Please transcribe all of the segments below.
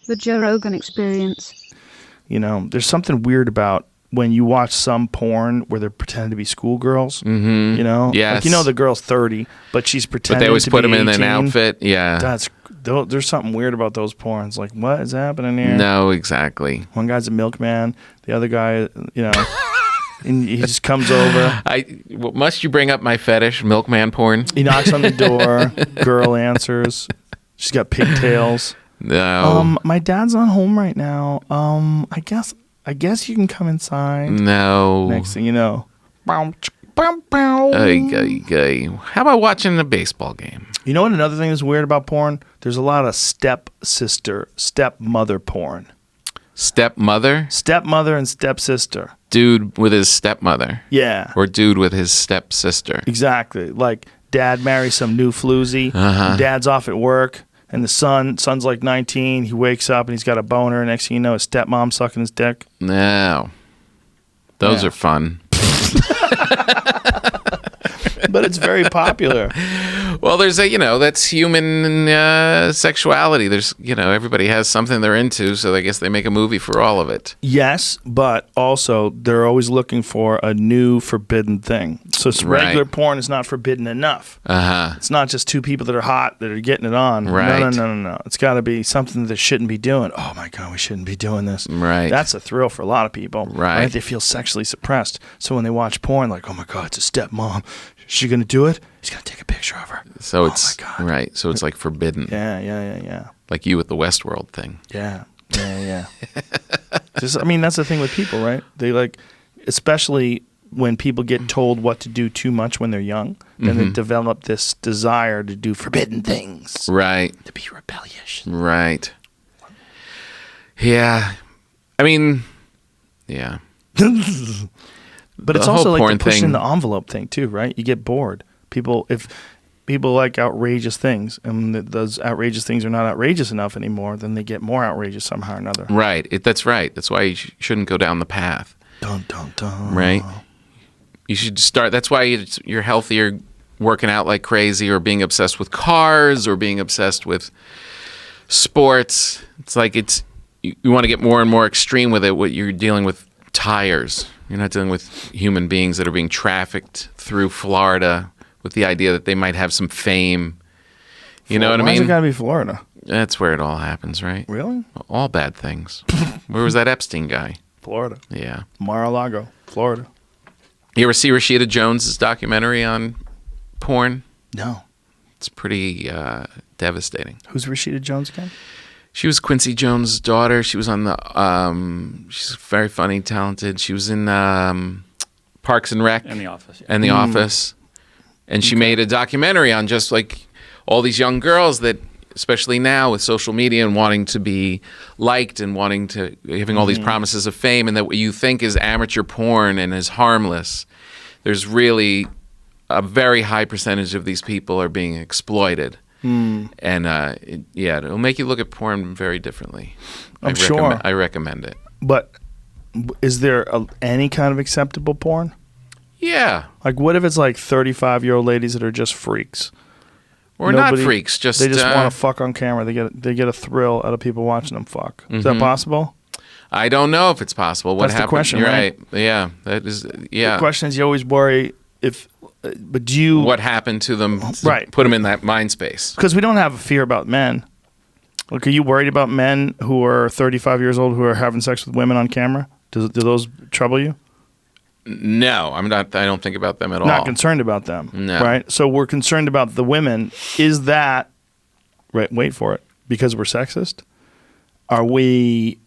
The Joe Rogan Experience. You know, there's something weird about when you watch some porn where they're pretending to be schoolgirls. Mm-hmm. You know? Yes. Like, you know, the girl's 30, but she's pretending But they always to put be them in 18. an outfit. Yeah. There's something weird about those porns. Like, what is happening here? No, exactly. One guy's a milkman. The other guy, you know, and he just comes over. Must you bring up my fetish, milkman porn? He knocks on the door. Girl answers. She's got pigtails. No. My dad's not home right now. I guess you can come inside. No. Next thing you know. How about watching a baseball game? You know what another thing that's weird about porn? There's a lot of stepmother porn. Stepmother? Stepmother and stepsister. Dude with his stepmother. Yeah. Or dude with his stepsister. Exactly. Like dad marries some new floozy. Dad's off at work. And the son's like 19. He wakes up and he's got a boner. Next thing you know, his stepmom sucking his dick. No. Those are fun. But it's very popular. Well, there's that's human sexuality. There's, everybody has something they're into, so I guess they make a movie for all of it. Yes, but also they're always looking for a new forbidden thing. So regular porn is not forbidden enough. It's not just two people that are hot that are getting it on. Right. No. It's got to be something that they shouldn't be doing. Oh my God, we shouldn't be doing this. Right. That's a thrill for a lot of people. Right. They feel sexually suppressed. So when they watch porn, like, oh my God, it's a stepmom. Is she going to do it? He's going to take a picture of her. So it's right. So it's like forbidden. Yeah. Like you with the Westworld thing. Yeah. That's the thing with people, right? They like, especially when people get told what to do too much when they're young, then they develop this desire to do forbidden things. Right. To be rebellious. Right. Yeah. I mean, yeah. But it's also like the pushing the envelope thing too, right? You get bored. If people like outrageous things, and those outrageous things are not outrageous enough anymore, then they get more outrageous somehow or another. Right. That's right. That's why you shouldn't go down the path. Dun, dun, dun. Right. You should start. That's why you're healthier working out like crazy, or being obsessed with cars, or being obsessed with sports. It's like you want to get more and more extreme with it. What you're dealing with tires. You're not dealing with human beings that are being trafficked through Florida with the idea that they might have some fame. You know what I mean? Why's it got to be Florida? That's where it all happens, right? Really? All bad things. Where was that Epstein guy? Florida. Yeah. Mar-a-Lago, Florida. You ever see Rashida Jones's documentary on porn? No. It's pretty devastating. Who's Rashida Jones again? She was Quincy Jones' daughter. She was on the she's very funny, talented. She was in Parks and Rec. In The Office. Yeah. And The Office. And she made a documentary on just like all these young girls that, especially now with social media and wanting to be liked and having all these promises of fame, and that what you think is amateur porn and is harmless, there's really a very high percentage of these people are being exploited. And it'll make you look at porn very differently. I'm sure. I recommend it. But is there any kind of acceptable porn? Yeah. Like, what if it's like 35-year-old ladies that are just freaks? Or not freaks, they just want to fuck on camera. They get a thrill out of people watching them fuck. Is that possible? I don't know if it's possible. What That's happened? the question, You're right? Yeah, that is. Yeah. The question is, you always worry but do you... What happened to them to put them in that mind space? Because we don't have a fear about men. Like, are you worried about men who are 35 years old who are having sex with women on camera? Do those trouble you? No, I'm not. I don't think about them at all. Not concerned about them. No. Right? So we're concerned about the women. Is that... Right, wait for it. Because we're sexist? Are we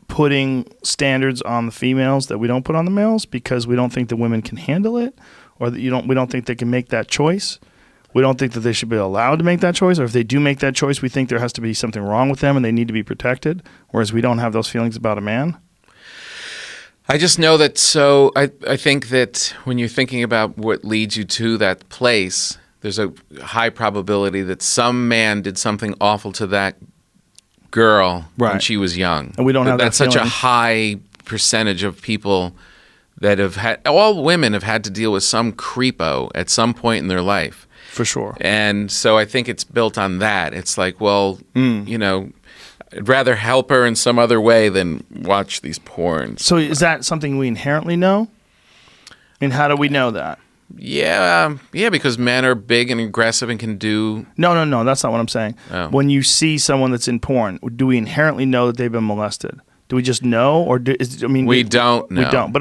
putting standards on the females that we don't put on the males because we don't think the women can handle it? Or that we don't think they can make that choice. We don't think that they should be allowed to make that choice. Or if they do make that choice, we think there has to be something wrong with them and they need to be protected. Whereas we don't have those feelings about a man. I just know that. So I think that when you're thinking about what leads you to that place, there's a high probability that some man did something awful to that girl when she was young. And we don't have that feeling. Such a high percentage of people that have had, all women have had to deal with some creepo at some point in their life. For sure. And so I think it's built on that. It's like, well, I'd rather help her in some other way than watch these porns. So is that something we inherently know? And how do we know that? Yeah, because men are big and aggressive and can do... No, that's not what I'm saying. Oh. When you see someone that's in porn, do we inherently know that they've been molested? Do we just know, or we don't know. We don't.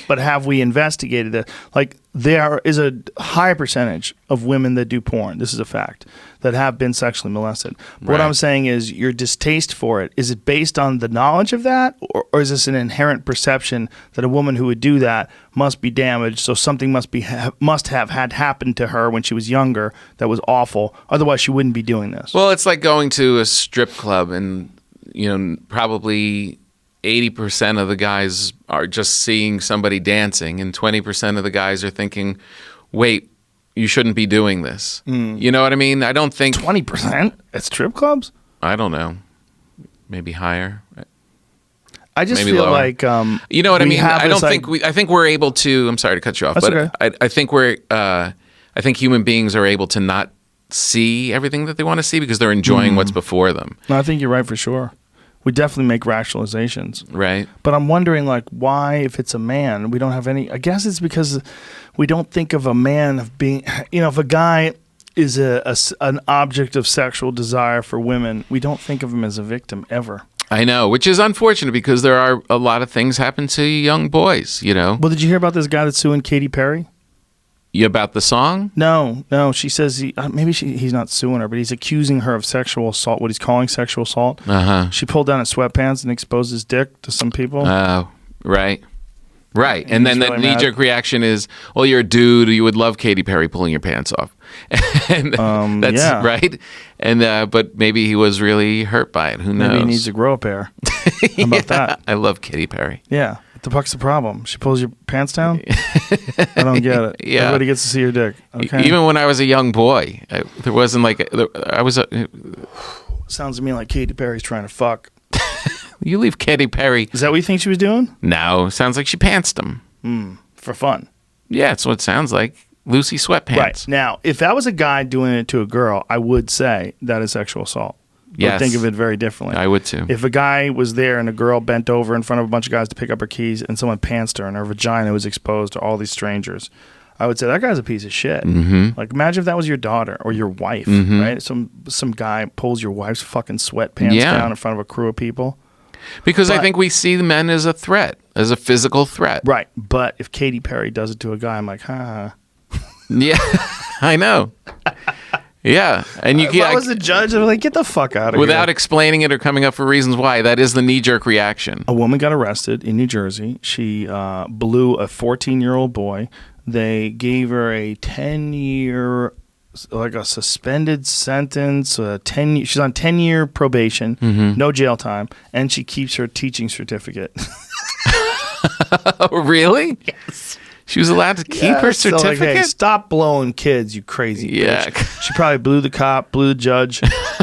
But have we investigated it? Like, there is a high percentage of women that do porn. This is a fact, that have been sexually molested. But what Right. I'm saying is, your distaste for it, is it based on the knowledge of that, or is this an inherent perception that a woman who would do that must be damaged? So something must have had happened to her when she was younger that was awful. Otherwise, she wouldn't be doing this. Well, it's like going to a strip club and, probably 80% of the guys are just seeing somebody dancing, and 20% of the guys are thinking, wait, you shouldn't be doing this. You know what I mean? I don't think... 20% at strip clubs? I don't know. Maybe higher. I just Maybe feel lower. like You know what I we mean? have I don't this, think I think we're able to... I'm sorry to cut you off, That's but okay. I think I think human beings are able to not see everything that they want to see because they're enjoying what's before them, No, I think you're right for sure. We definitely make rationalizations. right? But I'm wondering, like, why, if it's a man, we don't have any... I guess it's because we don't think of a man of being... if a guy is an object of sexual desire for women, we don't think of him as a victim ever. I know, which is unfortunate because there are a lot of things happen to young boys, Well, did you hear about this guy that's suing Katy Perry? About the song? No. She says he's not suing her, but he's accusing her of sexual assault, what he's calling sexual assault. Uh-huh. She pulled down his sweatpants and exposed his dick to some people. Oh, right. Right. And then he's the really mad. knee-jerk reaction is, well, you're a dude. You would love Katy Perry pulling your pants off. And that's yeah. right. And but maybe he was really hurt by it. Who knows? Maybe he needs to grow a pair. How about that? I love Katy Perry. Yeah. What the fuck's the problem? She pulls your pants down? I don't get it. Yeah. Everybody gets to see your dick. Okay. Even when I was a young boy, there wasn't like I was. Sounds to me like Katy Perry's trying to fuck. You leave Katy Perry. Is that what you think she was doing? No, sounds like she pantsed him. For fun. Yeah, that's what it sounds like. Lucy sweatpants. Right. Now, if that was a guy doing it to a girl, I would say that is sexual assault. I Yes. would think of it very differently. I would too. If a guy was there and a girl bent over in front of a bunch of guys to pick up her keys and someone pantsed her and her vagina was exposed to all these strangers, I would say that guy's a piece of shit. Mm-hmm. Like, imagine if that was your daughter or your wife, right? Some guy pulls your wife's fucking sweatpants Yeah. down in front of a crew of people. Because I But- think we see the men as a threat, as a physical threat. Right. But if Katy Perry does it to a guy, I'm like, Yeah, I know. Yeah, and you If I was a judge, I'd be like, get the fuck out of without here. explaining it or coming up for reasons why. That is the knee-jerk reaction. A woman got arrested in New Jersey. She blew a 14-year-old boy. They gave her a 10-year, like a suspended sentence. She's on 10-year probation, no jail time, and she keeps her teaching certificate. Oh, really? Yes. She was allowed to keep her So, like, certificate? hey, stop blowing kids, you crazy Yeah. bitch. She probably blew the cop, blew the judge.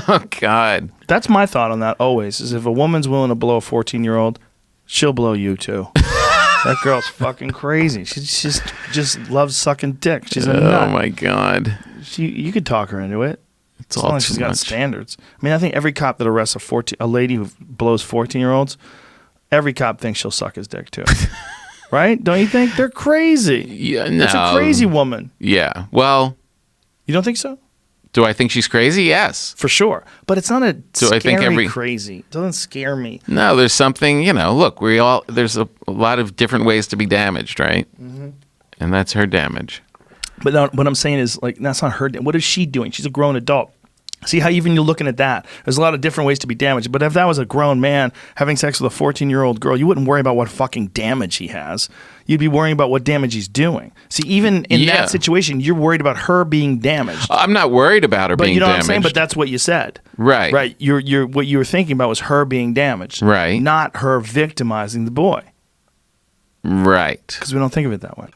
Oh, God. That's my thought on that always, is if a woman's willing to blow a 14-year-old, she'll blow you too. That girl's fucking crazy. She just loves sucking dick. She's a nut. Oh, my God. You could talk her into it. It's As all long as too she's got much. standards. I mean, I think every cop that arrests a lady who blows 14-year-olds, every cop thinks she'll suck his dick too. Right? Don't you think? They're crazy. Yeah, no. It's a crazy woman. Yeah. Well, You don't think so? do I think she's crazy? Yes. For sure. But it's not a So I think scary crazy. It doesn't scare me. No, there's something, look, there's a lot of different ways to be damaged, right? Mm-hmm. And that's her damage. But no, what I'm saying is, like, that's not her. What is she doing? She's a grown adult. See how even you're looking at that. There's a lot of different ways to be damaged. But if that was a grown man having sex with a 14-year-old girl, you wouldn't worry about what fucking damage he has. You'd be worrying about what damage he's doing. See, even in Yeah. that situation, you're worried about her being damaged. I'm not worried about her But being you know damaged. what I'm saying? But that's what you said. Right. Right. You're what you were thinking about was her being damaged. Right. Not her victimizing the boy. Right. Because we don't think of it that way.